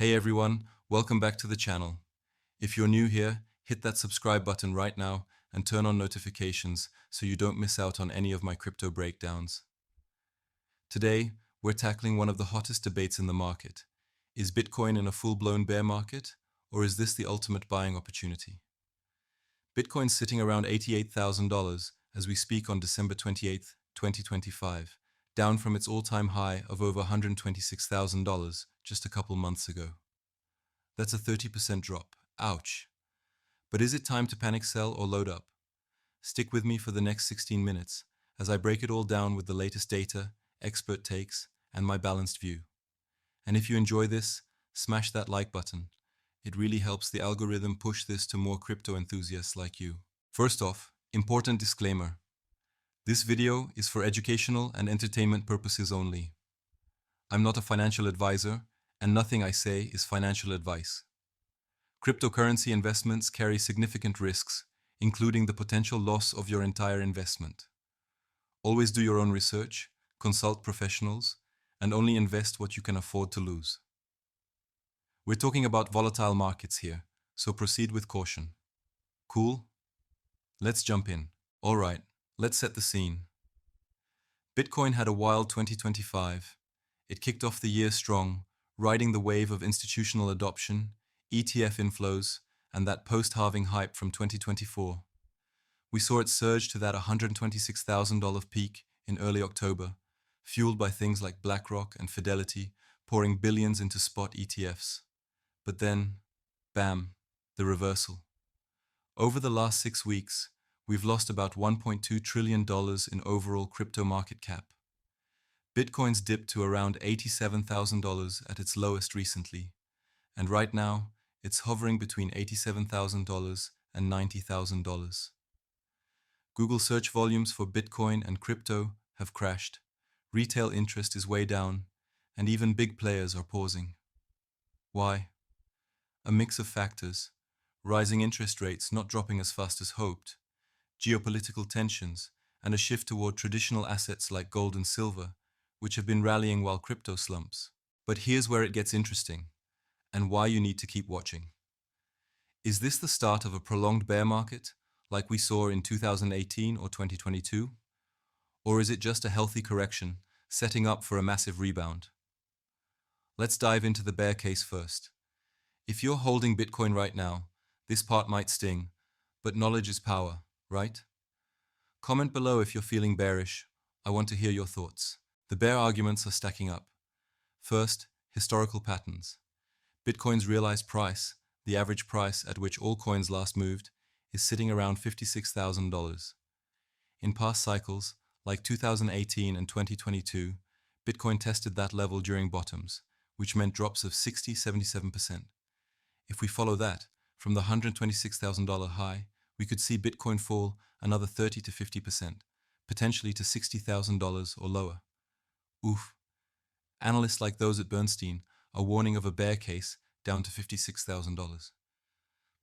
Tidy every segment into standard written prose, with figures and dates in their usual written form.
Hey everyone, welcome back to the channel. If you're new here, hit that subscribe button right now and turn on notifications so you don't miss out on any of my crypto breakdowns. Today, we're tackling one of the hottest debates in the market. Is Bitcoin in a full-blown bear market, or is this the ultimate buying opportunity? Bitcoin's sitting around $88,000 as we speak on December 28th, 2025, down from its all-time high of over $126,000 just a couple months ago. That's a 30% drop. Ouch. But is it time to panic sell or load up? Stick with me for the next 16 minutes as I break it all down with the latest data, expert takes, and my balanced view. And if you enjoy this, smash that like button. It really helps the algorithm push this to more crypto enthusiasts like you. First off, important disclaimer. This video is for educational and entertainment purposes only. I'm not a financial advisor, and nothing I say is financial advice. Cryptocurrency investments carry significant risks, including the potential loss of your entire investment. Always do your own research, consult professionals, and only invest what you can afford to lose. We're talking about volatile markets here, so proceed with caution. Cool? Let's jump in. Alright, let's set the scene. Bitcoin had a wild 2025. It kicked off the year strong, riding the wave of institutional adoption, ETF inflows, and that post-halving hype from 2024. We saw it surge to that $126,000 peak in early October, fueled by things like BlackRock and Fidelity pouring billions into spot ETFs. But then, bam, the reversal. Over the last 6 weeks, we've lost about $1.2 trillion in overall crypto market cap. Bitcoin's dipped to around $87,000 at its lowest recently, and right now, it's hovering between $87,000 and $90,000. Google search volumes for Bitcoin and crypto have crashed, retail interest is way down, and even big players are pausing. Why? A mix of factors: rising interest rates not dropping as fast as hoped, geopolitical tensions, and a shift toward traditional assets like gold and silver, which have been rallying while crypto slumps. But here's where it gets interesting, and why you need to keep watching. Is this the start of a prolonged bear market, like we saw in 2018 or 2022? Or is it just a healthy correction, setting up for a massive rebound? Let's dive into the bear case first. If you're holding Bitcoin right now, this part might sting, but knowledge is power, right? Comment below if you're feeling bearish. I want to hear your thoughts. The bear arguments are stacking up. First, historical patterns. Bitcoin's realized price, the average price at which all coins last moved, is sitting around $56,000. In past cycles, like 2018 and 2022, Bitcoin tested that level during bottoms, which meant drops of 60–77%. If we follow that, from the $126,000 high, we could see Bitcoin fall another 30–50%, potentially to $60,000 or lower. Oof. Analysts like those at Bernstein are warning of a bear case down to $56,000.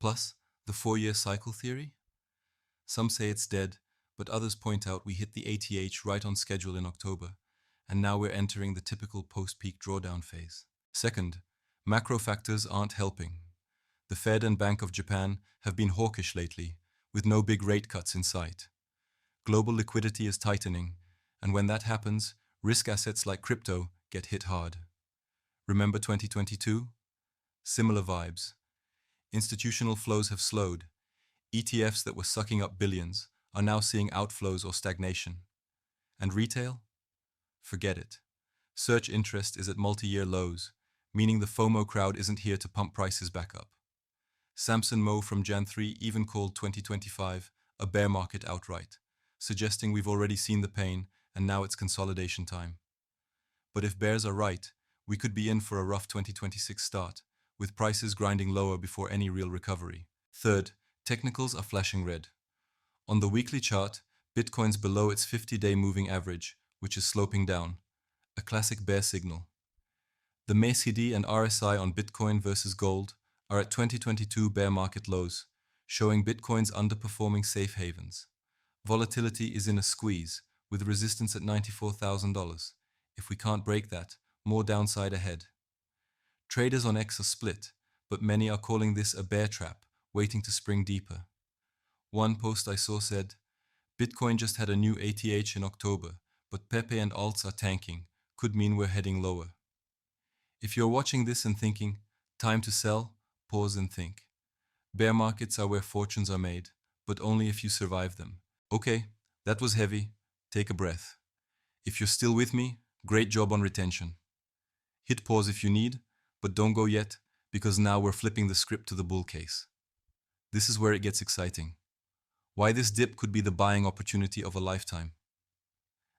Plus, the 4-year cycle theory? Some say it's dead, but others point out we hit the ATH right on schedule in October, and now we're entering the typical post-peak drawdown phase. Second, macro factors aren't helping. The Fed and Bank of Japan have been hawkish lately, with no big rate cuts in sight. Global liquidity is tightening, and when that happens, risk assets like crypto get hit hard. Remember 2022? Similar vibes. Institutional flows have slowed. ETFs that were sucking up billions are now seeing outflows or stagnation. And retail? Forget it. Search interest is at multi-year lows, meaning the FOMO crowd isn't here to pump prices back up. Samson Mow from Jan3 even called 2025 a bear market outright, suggesting we've already seen the pain and now it's consolidation time. But if bears are right, we could be in for a rough 2026 start, with prices grinding lower before any real recovery. Third, technicals are flashing red. On the weekly chart, Bitcoin's below its 50-day moving average, which is sloping down, a classic bear signal. The MACD and RSI on Bitcoin versus gold are at 2022 bear market lows, showing Bitcoin's underperforming safe havens. Volatility is in a squeeze, with resistance at $94,000. If we can't break that, more downside ahead. Traders on X are split, but many are calling this a bear trap, waiting to spring deeper. One post I saw said, Bitcoin just had a new ATH in October, but Pepe and alts are tanking, could mean we're heading lower. If you're watching this and thinking, time to sell, pause and think. Bear markets are where fortunes are made, but only if you survive them. Okay, that was heavy. Take a breath. If you're still with me, great job on retention. Hit pause if you need, but don't go yet, because now we're flipping the script to the bull case. This is where it gets exciting. Why this dip could be the buying opportunity of a lifetime.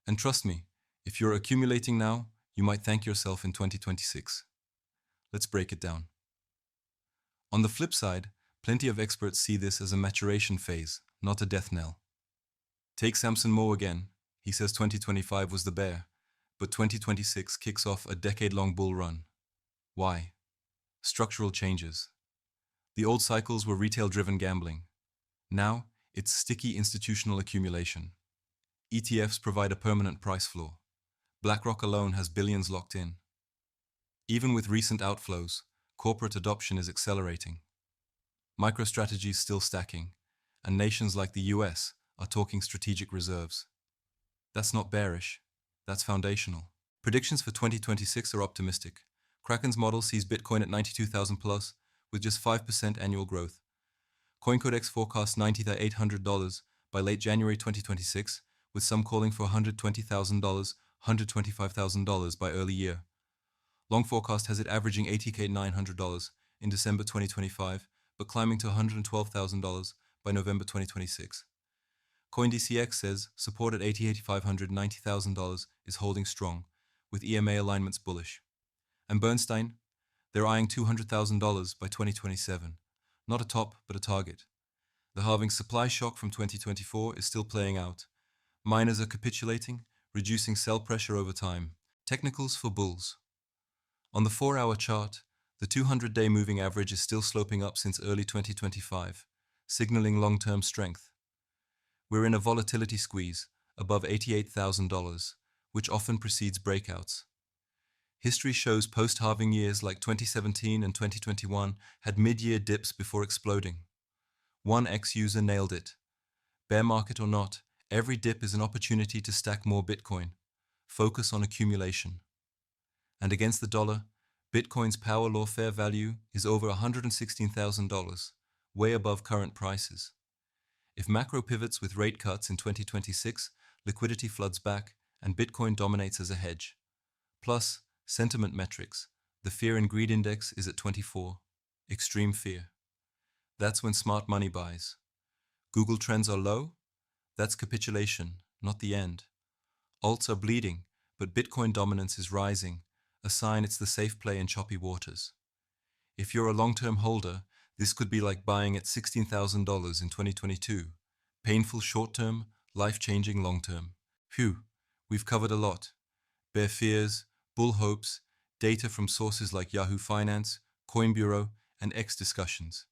And trust me, if you're accumulating now, you might thank yourself in 2026. Let's break it down. On the flip side, plenty of experts see this as a maturation phase, not a death knell. Take Samson Moe again. He says 2025 was the bear, but 2026 kicks off a decade-long bull run. Why? Structural changes. The old cycles were retail-driven gambling. Now, it's sticky institutional accumulation. ETFs provide a permanent price floor. BlackRock alone has billions locked in. Even with recent outflows, corporate adoption is accelerating. MicroStrategy is still stacking, and nations like the US are talking strategic reserves. That's not bearish, that's foundational. Predictions for 2026 are optimistic. Kraken's model sees Bitcoin at 92,000 plus, with just 5% annual growth. CoinCodex forecasts $90,800 by late January 2026, with some calling for $120,000, $125,000 by early year. Long forecast has it averaging $80,900 in December 2025, but climbing to $112,000 by November 2026. CoinDCX says support at $80,500, $90,000 is holding strong, with EMA alignments bullish. And Bernstein, they're eyeing $200,000 by 2027. Not a top, but a target. The halving supply shock from 2024 is still playing out. Miners are capitulating, reducing sell pressure over time. Technicals for bulls. On the 4-hour chart, the 200-day moving average is still sloping up since early 2025, signaling long-term strength. We're in a volatility squeeze, above $88,000, which often precedes breakouts. History shows post-halving years like 2017 and 2021 had mid-year dips before exploding. One ex-user nailed it. Bear market or not, every dip is an opportunity to stack more Bitcoin. Focus on accumulation. And against the dollar, Bitcoin's power law fair value is over $116,000, way above current prices. If macro pivots with rate cuts in 2026, liquidity floods back and Bitcoin dominates as a hedge. Plus, sentiment metrics. The fear and greed index is at 24. Extreme fear. That's when smart money buys. Google trends are low? That's capitulation, not the end. Alts are bleeding, but Bitcoin dominance is rising, a sign it's the safe play in choppy waters. If you're a long-term holder, this could be like buying at $16,000 in 2022. Painful short-term, life-changing long-term. Phew, we've covered a lot. Bear fears, bull hopes, data from sources like Yahoo Finance, Coin Bureau, and X discussions.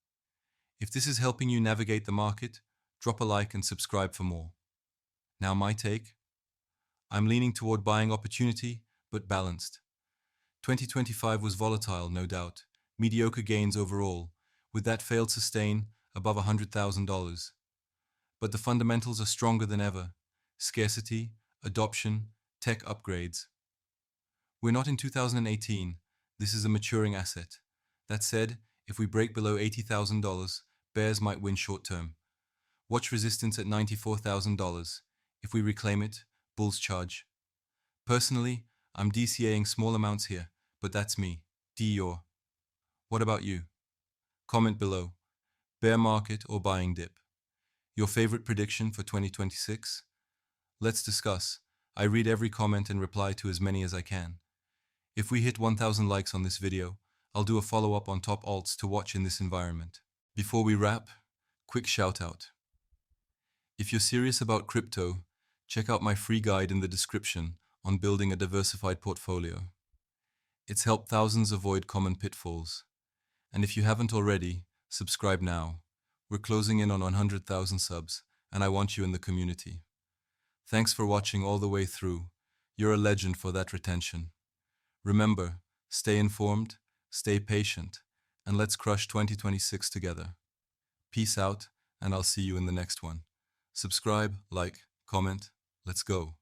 If this is helping you navigate the market, drop a like and subscribe for more. Now my take. I'm leaning toward buying opportunity, but balanced. 2025 was volatile, no doubt. Mediocre gains overall, with that failed sustain above $100,000. But the fundamentals are stronger than ever. Scarcity, adoption, tech upgrades. We're not in 2018. This is a maturing asset. That said, if we break below $80,000, bears might win short term. Watch resistance at $94,000. If we reclaim it, bulls charge. Personally, I'm DCAing small amounts here, but that's me. Dior. What about you? Comment below. Bear market or buying dip? Your favorite prediction for 2026? Let's discuss. I read every comment and reply to as many as I can. If we hit 1,000 likes on this video, I'll do a follow-up on top alts to watch in this environment. Before we wrap, quick shout out. If you're serious about crypto, check out my free guide in the description on building a diversified portfolio. It's helped thousands avoid common pitfalls. And if you haven't already, subscribe now. We're closing in on 100,000 subs, and I want you in the community. Thanks for watching all the way through. You're a legend for that retention. Remember, stay informed, stay patient, and let's crush 2026 together. Peace out, and I'll see you in the next one. Subscribe, like, comment. Let's go.